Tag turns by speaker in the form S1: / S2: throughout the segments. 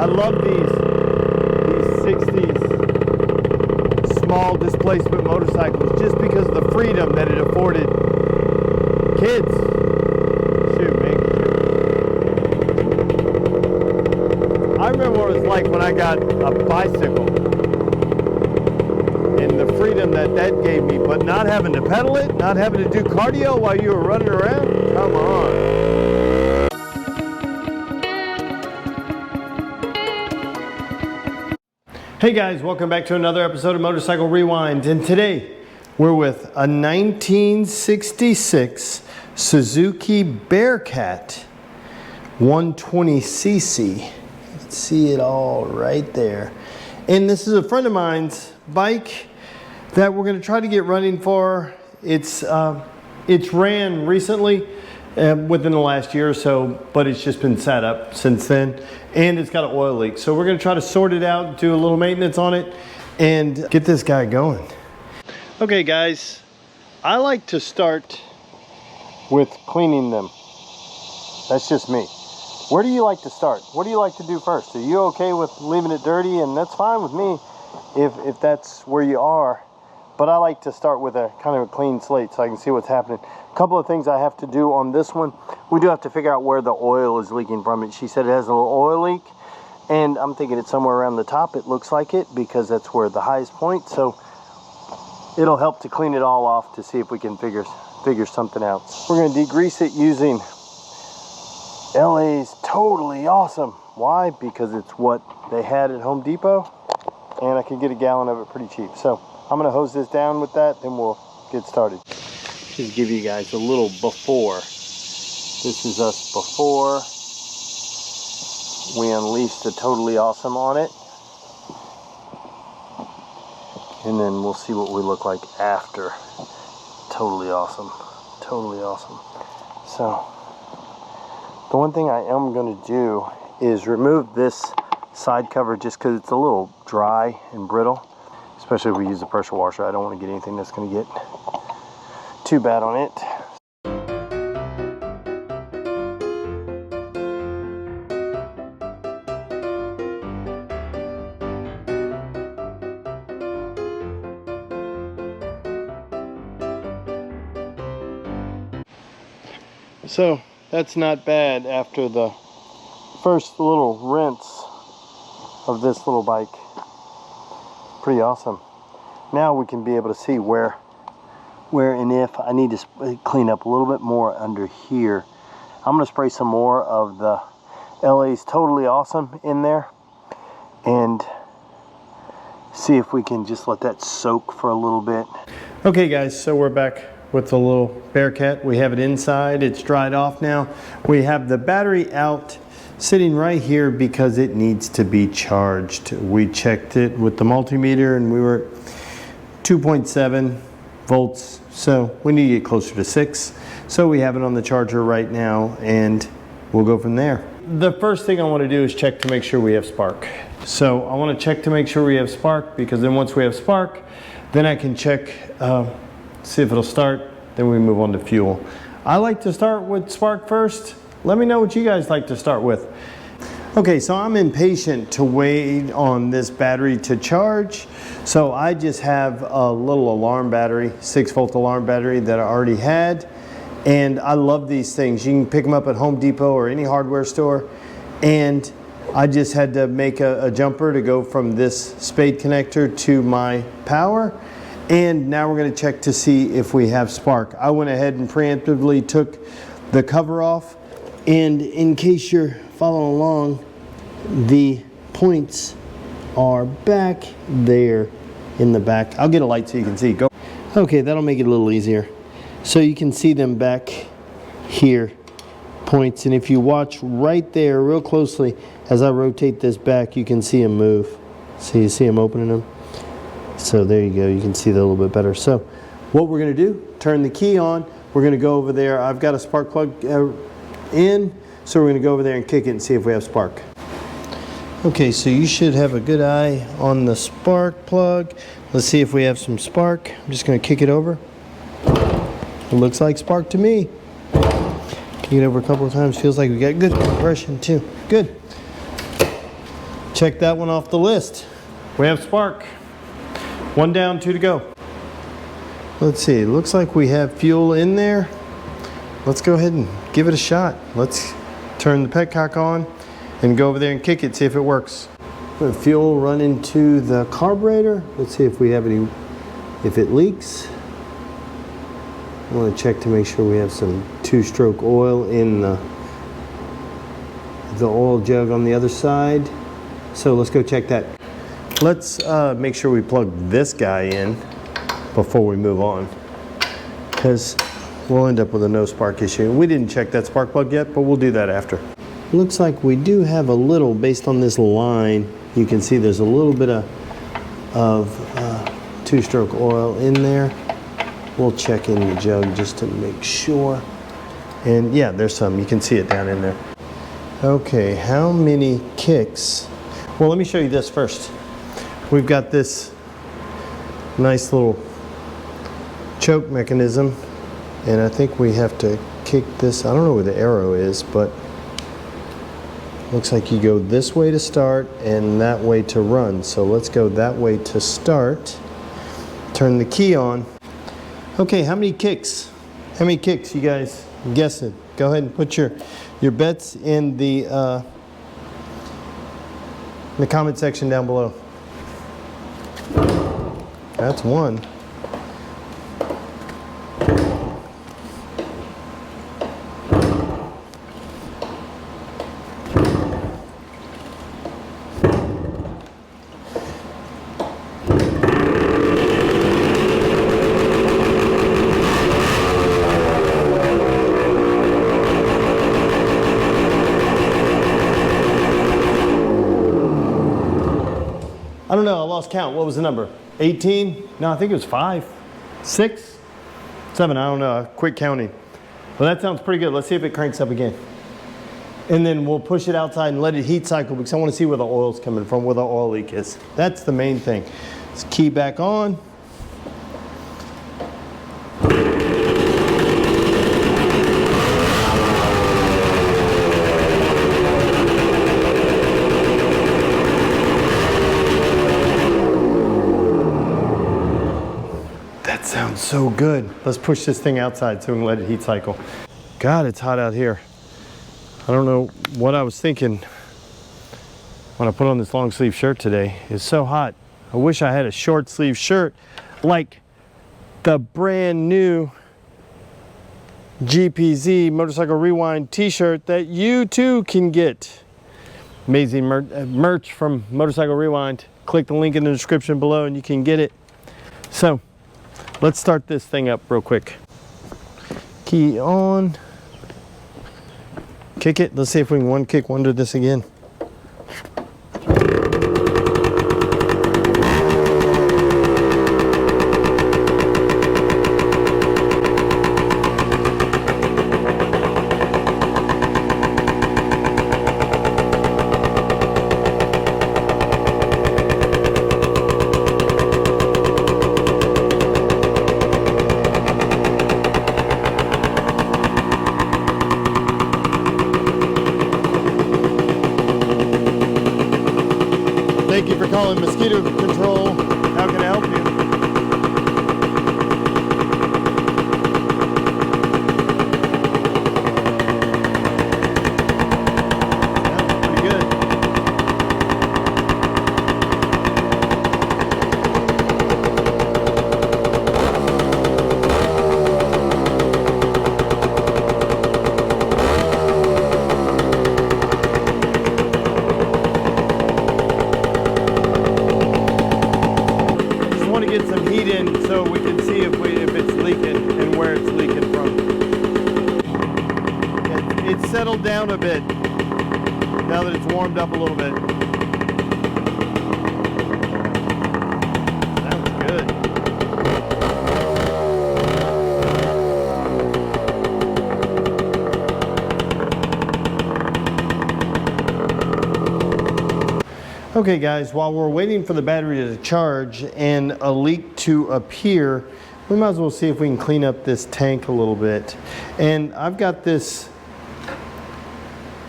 S1: I love these 60s small displacement motorcycles just because of the freedom that it afforded kids. Shoot, man. I remember what it was like when I got a bicycle and the freedom that that gave me, but not having to pedal it, not having to do cardio while you were running around. Come on. Hey guys, welcome back to another episode of Motorcycle Rewind, and today we're with a 1966 Suzuki Bearcat 120cc. You can see it all right there. And this is a friend of mine's bike that we're going to try to get running for. It's ran recently within the last year or so, but it's just been sat up since then, and it's got an oil leak. So we're going to try to sort it out, do a little maintenance on it, and get this guy going. Okay guys, I like to start with cleaning them. That's just me. Where do you like to start? What do you like to do first? Are you okay with leaving it dirty? And that's fine with me if that's where you are. But I like to start with a kind of a clean slate so I can see what's happening. A couple of things I have to do on this one. We do have to figure out where the oil is leaking from it. She said it has a little oil leak, and I'm thinking it's somewhere around the top. It looks like it because that's where the highest point. So it'll help to clean it all off to see if we can figure something out. We're going to degrease it using LA's Totally Awesome. Why? Because it's what they had at Home Depot, and I can get a gallon of it pretty cheap. So I'm going to hose this down with that, then we'll get started. Just give you guys a little before. This is us before we unleashed the Totally Awesome on it. And then we'll see what we look like after. Totally awesome. Totally awesome. So the one thing I am going to do is remove this side cover just because it's a little dry and brittle. Especially if we use a pressure washer. I don't want to get anything that's going to get too bad on it. So that's not bad after the first little rinse of this little bike. Pretty awesome. Now we can be able to see where and if I need to clean up a little bit more under here. I'm going to spray some more of the LA's Totally Awesome in there and see if we can just let that soak for a little bit. Okay guys, so we're back with the little Bearcat. We have it inside. It's dried off now. We have the battery out sitting right here because it needs to be charged. We checked it with the multimeter and we were 2.7 volts, so we need to get closer to 6. So we have it on the charger right now and we'll go from there. The first thing I want to do is check to make sure we have spark. So I want to check to make sure we have spark, because then once we have spark, then I can check, see if it'll start, then we move on to fuel. I like to start with spark first. Let me know what you guys like to start with. Okay, so I'm impatient to wait on this battery to charge. So I just have a little alarm battery, 6-volt alarm battery that I already had. And I love these things. You can pick them up at Home Depot or any hardware store. And I just had to make a jumper to go from this spade connector to my power. And now we're going to check to see if we have spark. I went ahead and preemptively took the cover off. And in case you're following along, the points are back there in the back. I'll get a light so you can see. Go. Okay, that'll make it a little easier. So you can see them back here, points. And if you watch right there real closely, as I rotate this back, you can see them move. So you see them opening them. So there you go. You can see that a little bit better. So what we're going to do, turn the key on. We're going to go over there. I've got a spark plug in, so we're going to go over there and kick it and see if we have spark. Okay, so you should have a good eye on the spark plug. Let's see if we have some spark. I'm just going to kick it over. It looks like spark to me. Kick it over a couple of times. Feels like we got good compression too. Good. check that one off the list. We have spark. 1 down, 2 to go. Let's see, it looks like we have fuel in there. Let's go ahead and give it a shot. Let's turn the petcock on and go over there and kick it, see if it works. Put fuel run into the carburetor. Let's see if we have any, if it leaks. I want to check to make sure we have some 2-stroke oil in the oil jug on the other side. So let's go check that. Let's make sure we plug this guy in before we move on, because we'll end up with a no spark issue. We didn't check that spark plug yet, but we'll do that after. Looks like we do have a little, based on this line, you can see there's a little bit of 2-stroke oil in there. We'll check in the jug just to make sure. And yeah, there's some, you can see it down in there. Okay, how many kicks? Well, let me show you this first. We've got this nice little choke mechanism, and I think we have to kick this. I don't know where the arrow is, but looks like you go this way to start and that way to run. So let's go that way to start. Turn the key on. Okay, how many kicks? How many kicks, you guys guessing? Go ahead and put your bets in the comment section down below. That's 1. I don't know, I lost count. What was the number? 18? No, I think it was 5, 6, 7, I don't know. I quit counting. Well, that sounds pretty good. Let's see if it cranks up again. And then we'll push it outside and let it heat cycle, because I want to see where the oil's coming from, where the oil leak is. That's the main thing. Let's key back on. Sounds so good. Let's push this thing outside so we can let it heat cycle. God, it's hot out here. I don't know what I was thinking when I put on this long sleeve shirt today. It's so hot. I wish I had a short sleeve shirt like the brand new GPZ Motorcycle Rewind t-shirt that you too can get. Amazing merch from Motorcycle Rewind. Click the link in the description below and you can get it. So let's start this thing up real quick. Key on. Kick it. Let's see if we can one kick wonder this again. Thank you for calling Mosquito Control. How can I help you? That's pretty good. Get some heat in so we can see if it's leaking and where it's leaking from. It's settled down a bit now that it's warmed up a little bit. Sounds good. Okay guys, while we're waiting for the battery to charge and a leak to appear, we might as well see if we can clean up this tank a little bit. And I've got this,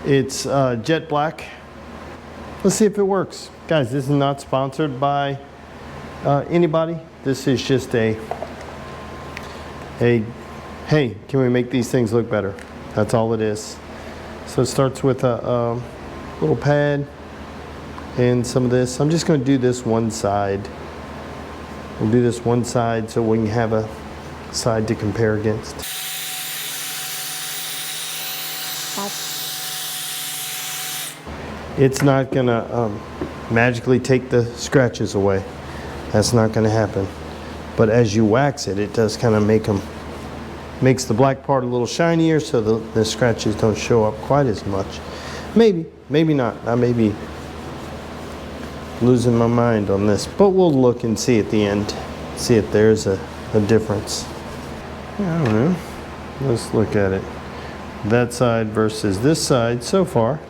S1: it's jet black let's see if it works. Guys, this is not sponsored by anybody. This is just a hey, can we make these things look better? That's all it is. So it starts with a little pad and some of this. I'm just going to do this one side. We'll do this one side so we can have a side to compare against. It's not going to magically take the scratches away. That's not going to happen. But as you wax it, it does kind of makes the black part a little shinier so the scratches don't show up quite as much. Maybe not. I may be losing my mind on this, but we'll look and see at the end. See if there's a difference. I don't know. Let's look at it. That side versus this side so far.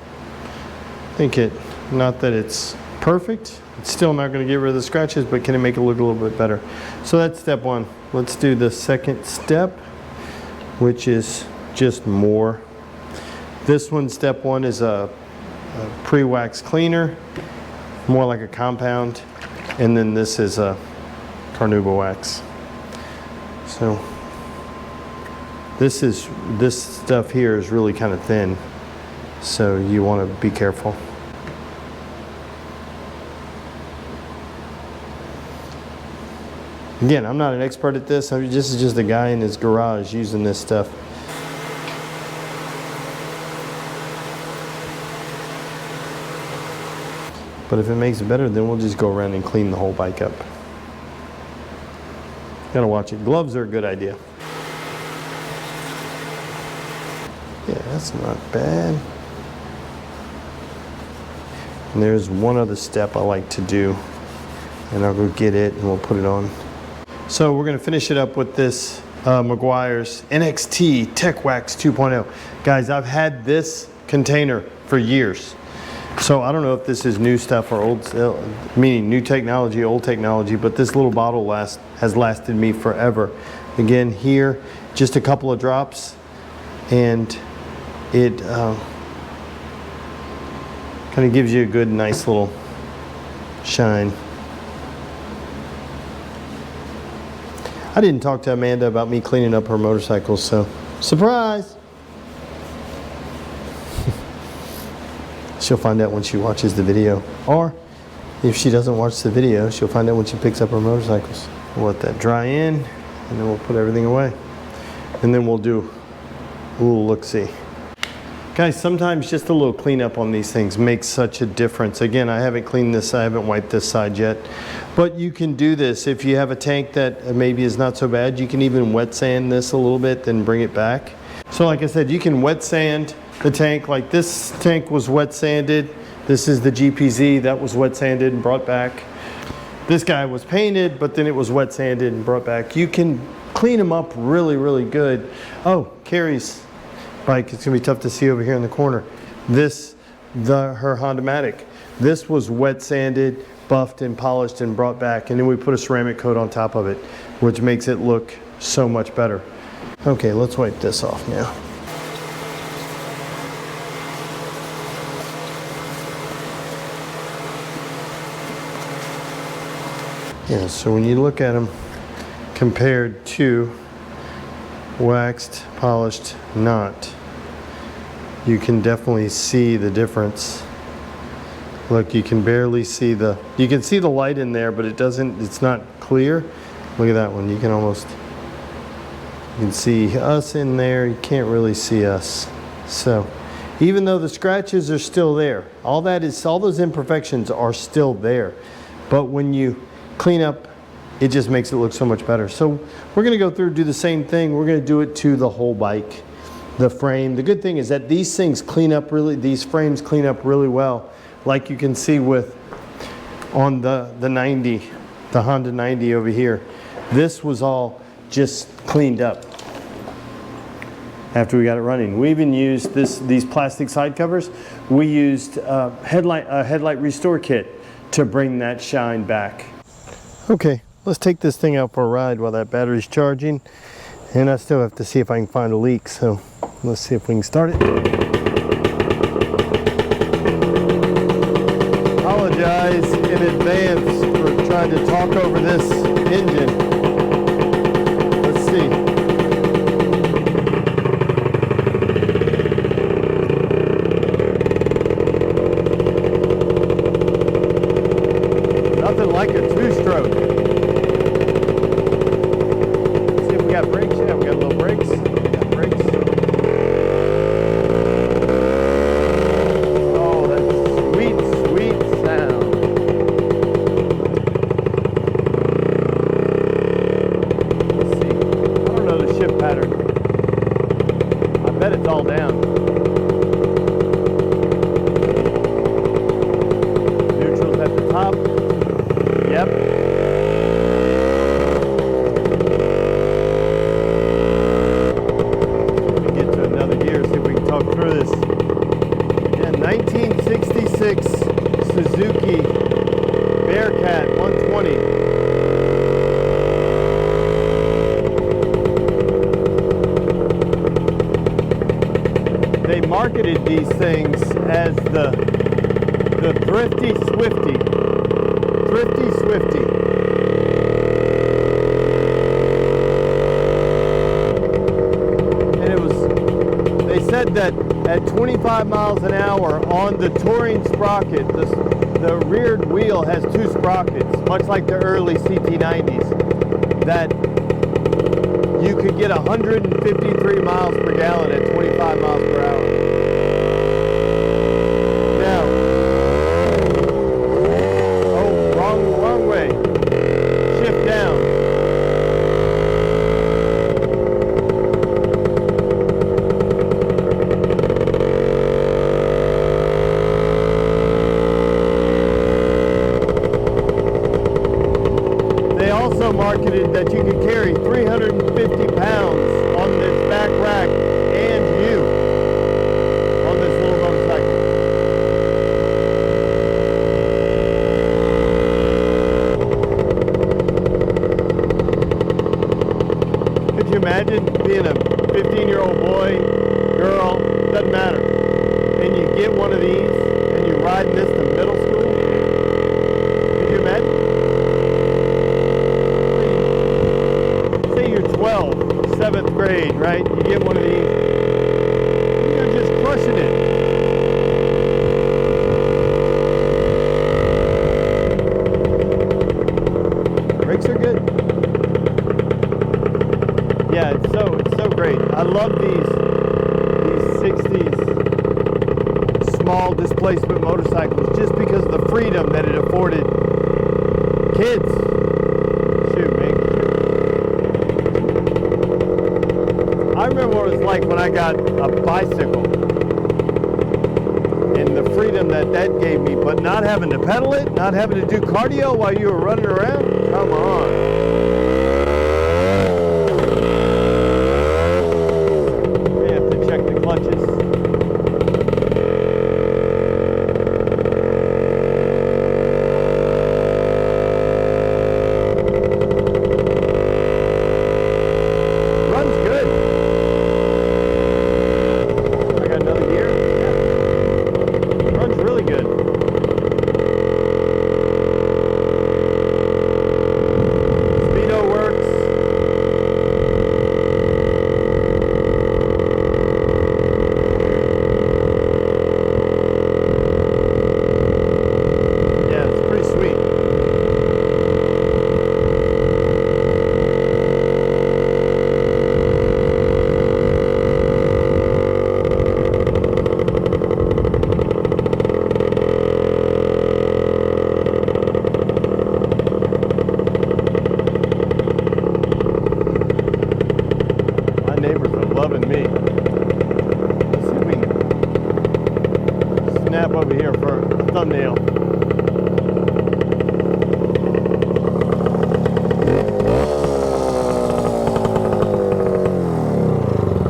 S1: I think not that it's perfect. It's still not going to get rid of the scratches, but can it make it look a little bit better? So that's step one. Let's do the second step, which is just more. This one, step one, is a pre-wax cleaner, more like a compound, and then this is a carnauba wax. So this stuff here is really kind of thin, so you want to be careful. Again, I'm not an expert at this. This is just a guy in his garage using this stuff. But if it makes it better, then we'll just go around and clean the whole bike up. Gotta watch it. Gloves are a good idea. Yeah, that's not bad. And there's one other step I like to do, and I'll go get it and we'll put it on. So we're gonna finish it up with this Meguiar's NXT Tech Wax 2.0. Guys, I've had this container for years. So I don't know if this is new stuff or old, meaning new technology, old technology, but this little bottle has lasted me forever. Again, here, just a couple of drops, and it kind of gives you a good, nice little shine. I didn't talk to Amanda about me cleaning up her motorcycle, so surprise! She'll find out when she watches the video. Or if she doesn't watch the video, she'll find out when she picks up her motorcycles. We'll let that dry in, and then we'll put everything away. And then we'll do a little look-see. Guys, sometimes just a little cleanup on these things makes such a difference. Again, I haven't cleaned this, I haven't wiped this side yet. But you can do this. If you have a tank that maybe is not so bad, you can even wet sand this a little bit, then bring it back. So like I said, you can wet sand the tank. Like this tank was wet sanded. This is the GPZ that was wet sanded and brought back. This guy was painted, but then it was wet sanded and brought back. You can clean them up really, really good. Oh, Carrie's bike, it's gonna be tough to see over here in the corner. Her Honda-matic. This was wet sanded, buffed and polished and brought back, and then we put a ceramic coat on top of it, which makes it look so much better. Okay, let's wipe this off now. Yeah, so when you look at them compared to waxed, polished, not, you can definitely see the difference. Look, you can barely see you can see the light in there, but it's not clear. Look at that one, you can see us in there, you can't really see us. So, even though the scratches are still there, all those imperfections are still there. But when you clean up, it just makes it look so much better. So we're gonna go through and do the same thing. We're gonna do it to the whole bike, the frame. The good thing is that these frames clean up really well. Like you can see on the 90, the Honda 90 over here. This was all just cleaned up after we got it running. We even used these plastic side covers. We used a headlight restore kit to bring that shine back. Okay, let's take this thing out for a ride while that battery's charging. And I still have to see if I can find a leak, so let's see if we can start it. guys in advance for trying to talk over this engine. Let's see. Nothing like a two-stroke. See if we got brakes. Yeah, we got little brakes. We got brakes. Oh, that's sweet, sweet sound. Let's see. I don't know the shift pattern. I bet it's all down. Neutral's at the top. Yep. Let me get to another gear, see if we can talk through this. Yeah, 1966 Suzuki Bearcat 120. They marketed these things as the Thrifty Swifty. Thrifty Swifty. And it was, they said that at 25 miles an hour on the touring sprocket, the rear wheel has two sprockets, much like the early CT90s, that you could get 153 miles per gallon at 25 miles per hour. Now, wrong way. Shift down. They also marketed that you could carry 350 pounds on this back rack and you on this little motorcycle. Could you imagine being a 15-year-old boy, girl, doesn't matter, and you get one of these and you're riding this to middle school? Could you imagine? Say you're 12, 7th grade, right? You get one of these, you're just crushing it. Brakes are good. Yeah, it's so great. I love these 60s small displacement motorcycles just because of the freedom that it afforded kids. Shoot, man. I remember what it was like when I got a bicycle and the freedom that gave me, but not having to pedal it, not having to do cardio while you were running around. Come on. Clutches. Runs good. I got another gear. Yeah. Runs really good. Speedo works. Loving me. Let's see if we can snap over here for a thumbnail.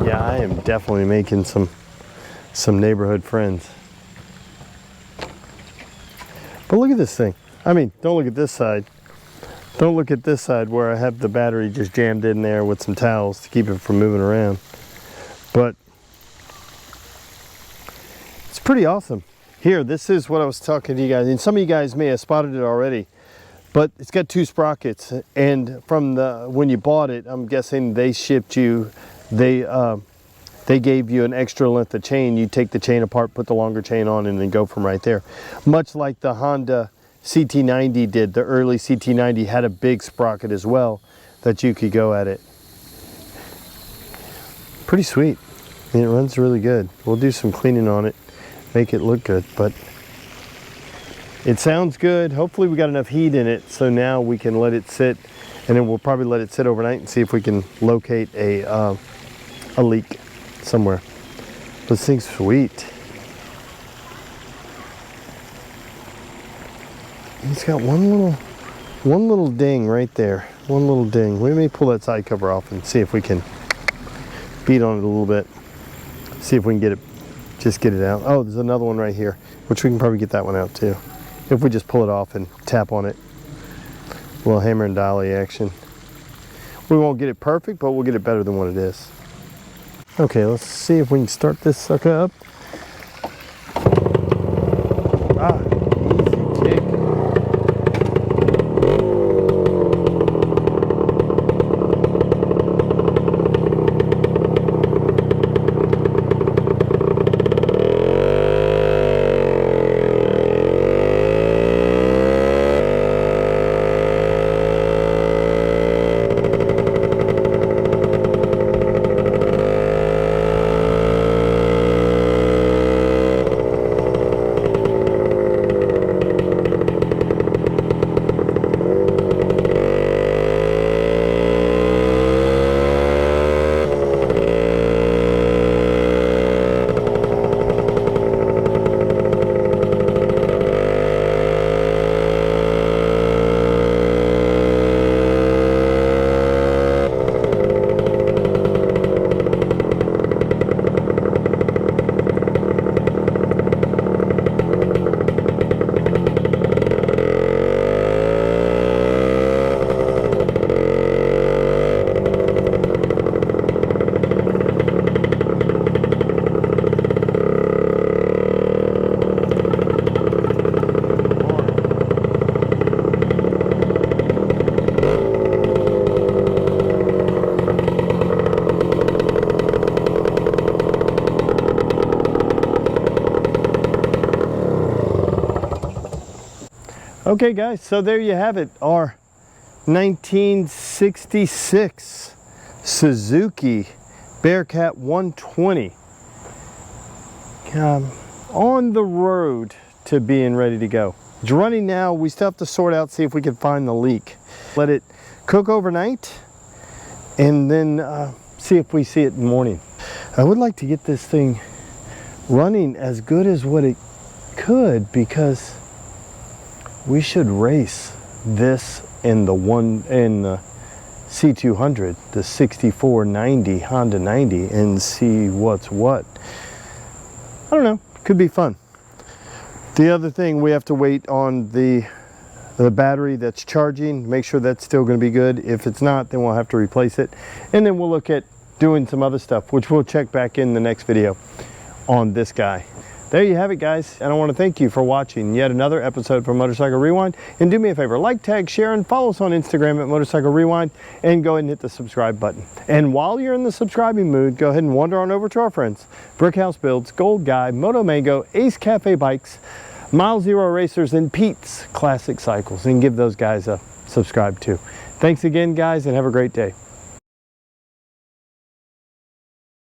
S1: Yeah, I am definitely making some neighborhood friends. But look at this thing. I mean, don't look at this side. Don't look at this side where I have the battery just jammed in there with some towels to keep it from moving around. But it's pretty awesome. Here, this is what I was talking to you guys, and some of you guys may have spotted it already, but it's got 2 sprockets, and from when you bought it, I'm guessing they shipped you, they gave you an extra length of chain. You take the chain apart, put the longer chain on, and then go from right there. Much like the Honda CT90 did. The early CT90 had a big sprocket as well that you could go at it. Pretty sweet. I mean, it runs really good. We'll do some cleaning on it, make it look good, but it sounds good. Hopefully we got enough heat in it so now we can let it sit, and then we'll probably let it sit overnight and see if we can locate a leak somewhere. This thing's sweet. It's got one little ding right there. One little ding. We may pull that side cover off and see if we can beat on it a little bit. See if we can get it, just get it out. Oh, there's another one right here, which we can probably get that one out too. If we just pull it off and tap on it. A little hammer and dolly action. We won't get it perfect, but we'll get it better than what it is. Okay, let's see if we can start this sucker up. Ah, easy kick. Okay guys, so there you have it, our 1966 Suzuki Bearcat 120 on the road to being ready to go. It's running now. We still have to sort out, see if we can find the leak. Let it cook overnight and then see if we see it in the morning. I would like to get this thing running as good as what it could, because we should race this in the C200, the 6490 Honda 90, and see what's what. I don't know, could be fun. The other thing, we have to wait on the battery that's charging, make sure that's still going to be good. If it's not, then we'll have to replace it, and then we'll look at doing some other stuff, which we'll check back in the next video on this guy. There you have it, guys, and I want to thank you for watching yet another episode from Motorcycle Rewind. And do me a favor, like, tag, share, and follow us on Instagram at Motorcycle Rewind, and go ahead and hit the subscribe button. And while you're in the subscribing mood, go ahead and wander on over to our friends, Brickhouse Builds, Gold Guy, Moto Mango, Ace Cafe Bikes, Mile Zero Racers, and Pete's Classic Cycles, and give those guys a subscribe too. Thanks again, guys, and have a great day.